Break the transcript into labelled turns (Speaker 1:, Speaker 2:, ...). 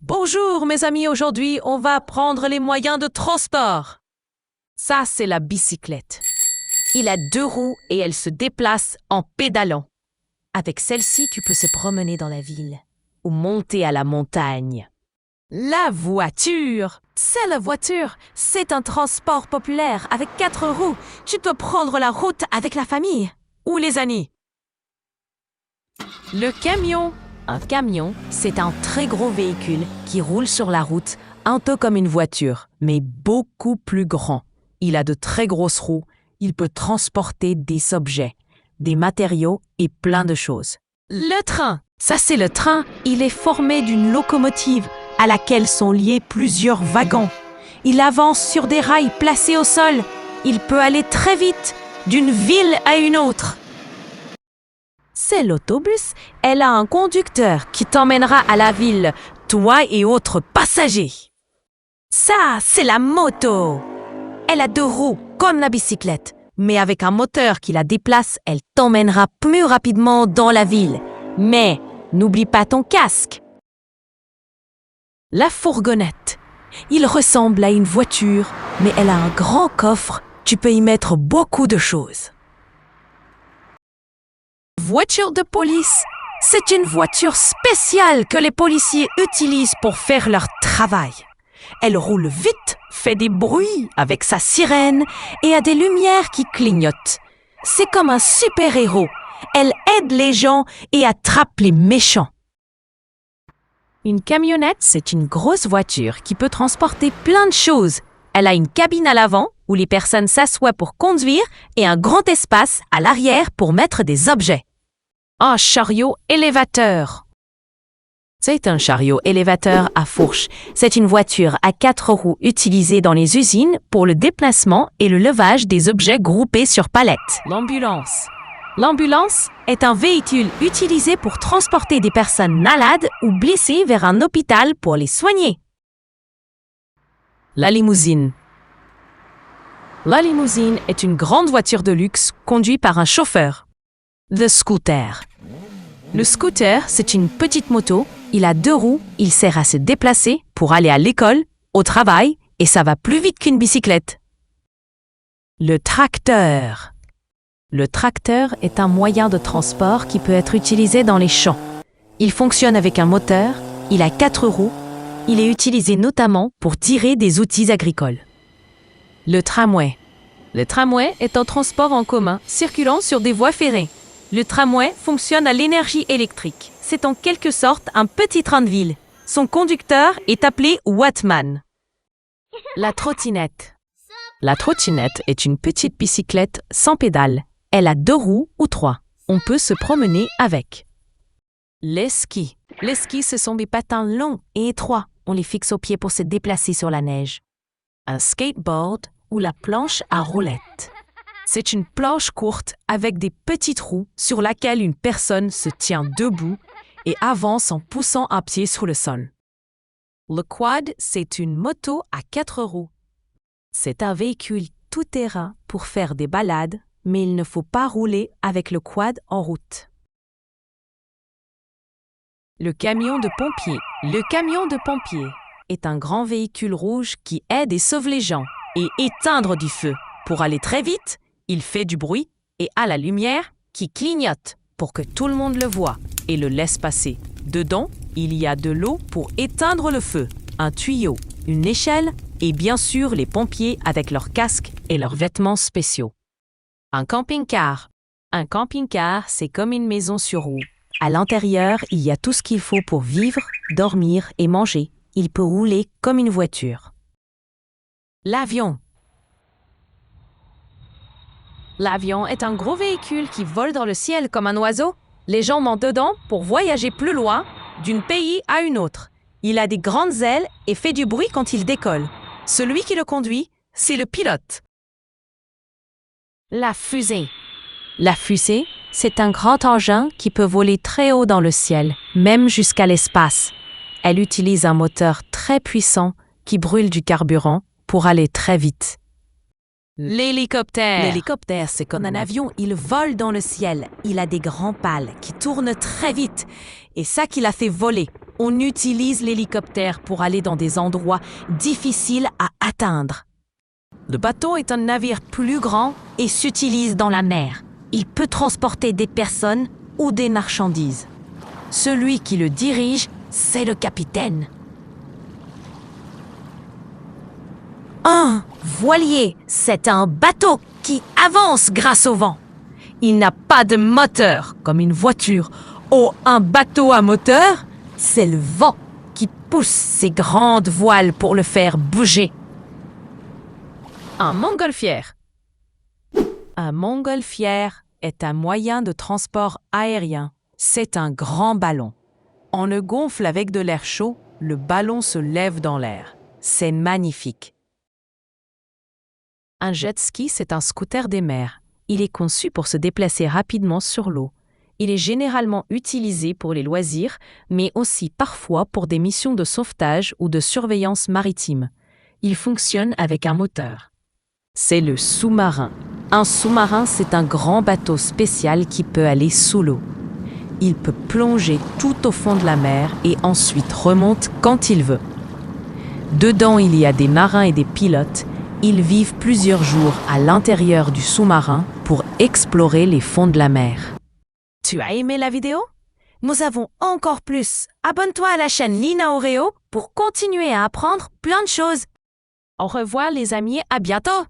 Speaker 1: Bonjour mes amis, aujourd'hui on va apprendre les moyens de transport. Ça c'est la bicyclette. Il a 2 roues et elle se déplace en pédalant. Avec celle-ci, tu peux se promener dans la ville ou monter à la montagne. La voiture, c'est la voiture. C'est un transport populaire avec 4 roues. Tu dois prendre la route avec la famille ou les amis. Le camion. Un camion, c'est un très gros véhicule qui roule sur la route, un peu comme une voiture, mais beaucoup plus grand. Il a de très grosses roues. Il peut transporter des objets, des matériaux et plein de choses. Le train. Ça, c'est le train. Il est formé d'une locomotive à laquelle sont liés plusieurs wagons. Il avance sur des rails placés au sol. Il peut aller très vite d'une ville à une autre. C'est l'autobus. Elle a un conducteur qui t'emmènera à la ville, toi et autres passagers. Ça, c'est la moto. Elle a 2 roues, comme la bicyclette. Mais avec un moteur qui la déplace, elle t'emmènera plus rapidement dans la ville. Mais n'oublie pas ton casque. La fourgonnette. Il ressemble à une voiture, mais elle a un grand coffre. Tu peux y mettre beaucoup de choses. Voiture de police. C'est une voiture spéciale que les policiers utilisent pour faire leur travail. Elle roule vite, fait des bruits avec sa sirène et a des lumières qui clignotent. C'est comme un super-héros. Elle aide les gens et attrape les méchants. Une camionnette, c'est une grosse voiture qui peut transporter plein de choses. Elle a une cabine à l'avant où les personnes s'assoient pour conduire et un grand espace à l'arrière pour mettre des objets. Un chariot élévateur. C'est un chariot élévateur à fourche. C'est une voiture à 4 roues utilisée dans les usines pour le déplacement et le levage des objets groupés sur palettes. L'ambulance. L'ambulance est un véhicule utilisé pour transporter des personnes malades ou blessées vers un hôpital pour les soigner. La limousine. La limousine est une grande voiture de luxe conduite par un chauffeur. Le scooter. Le scooter, c'est une petite moto. Il a 2 roues, il sert à se déplacer pour aller à l'école, au travail, et ça va plus vite qu'une bicyclette. Le tracteur. Le tracteur est un moyen de transport qui peut être utilisé dans les champs. Il fonctionne avec un moteur, il a 4 roues, il est utilisé notamment pour tirer des outils agricoles. Le tramway. Le tramway est un transport en commun circulant sur des voies ferrées. Le tramway fonctionne à l'énergie électrique. C'est en quelque sorte un petit train de ville. Son conducteur est appelé Wattman. La trottinette. La trottinette est une petite bicyclette sans pédales. Elle a 2 roues ou 3. On peut se promener avec. Les skis. Les skis, ce sont des patins longs et étroits. On les fixe aux pieds pour se déplacer sur la neige. Un skateboard ou la planche à roulettes. C'est une planche courte avec des petites roues sur laquelle une personne se tient debout et avance en poussant un pied sur le sol. Le quad, c'est une moto à 4 roues. C'est un véhicule tout-terrain pour faire des balades, mais il ne faut pas rouler avec le quad en route. Le camion de pompier. Le camion de pompier est un grand véhicule rouge qui aide et sauve les gens et éteindre du feu. Pour aller très vite, il fait du bruit et a la lumière qui clignote pour que tout le monde le voie et le laisse passer. Dedans, il y a de l'eau pour éteindre le feu, un tuyau, une échelle et bien sûr les pompiers avec leurs casques et leurs vêtements spéciaux. Un camping-car. Un camping-car, c'est comme une maison sur roues. À l'intérieur, il y a tout ce qu'il faut pour vivre, dormir et manger. Il peut rouler comme une voiture. L'avion. L'avion est un gros véhicule qui vole dans le ciel comme un oiseau. Les gens montent dedans pour voyager plus loin, d'un pays à un autre. Il a des grandes ailes et fait du bruit quand il décolle. Celui qui le conduit, c'est le pilote. La fusée. La fusée, c'est un grand engin qui peut voler très haut dans le ciel, même jusqu'à l'espace. Elle utilise un moteur très puissant qui brûle du carburant pour aller très vite. L'hélicoptère. L'hélicoptère, c'est comme un avion, il vole dans le ciel. Il a des grands pales qui tournent très vite et ça qui l'a fait voler. On utilise l'hélicoptère pour aller dans des endroits difficiles à atteindre. Le bateau est un navire plus grand et s'utilise dans la mer. Il peut transporter des personnes ou des marchandises. Celui qui le dirige, c'est le capitaine. Un voilier, c'est un bateau qui avance grâce au vent. Il n'a pas de moteur comme une voiture. Oh, un bateau à moteur, c'est le vent qui pousse ses grandes voiles pour le faire bouger. Un montgolfière. Un montgolfière est un moyen de transport aérien. C'est un grand ballon. On le gonfle avec de l'air chaud, le ballon se lève dans l'air. C'est magnifique. Un jet ski, c'est un scooter des mers. Il est conçu pour se déplacer rapidement sur l'eau. Il est généralement utilisé pour les loisirs, mais aussi parfois pour des missions de sauvetage ou de surveillance maritime. Il fonctionne avec un moteur. C'est le sous-marin. Un sous-marin, c'est un grand bateau spécial qui peut aller sous l'eau. Il peut plonger tout au fond de la mer et ensuite remonte quand il veut. Dedans, il y a des marins et des pilotes. Ils vivent plusieurs jours à l'intérieur du sous-marin pour explorer les fonds de la mer. Tu as aimé la vidéo? Nous avons encore plus. Abonne-toi à la chaîne Lina Oreo pour continuer à apprendre plein de choses. Au revoir les amis, à bientôt!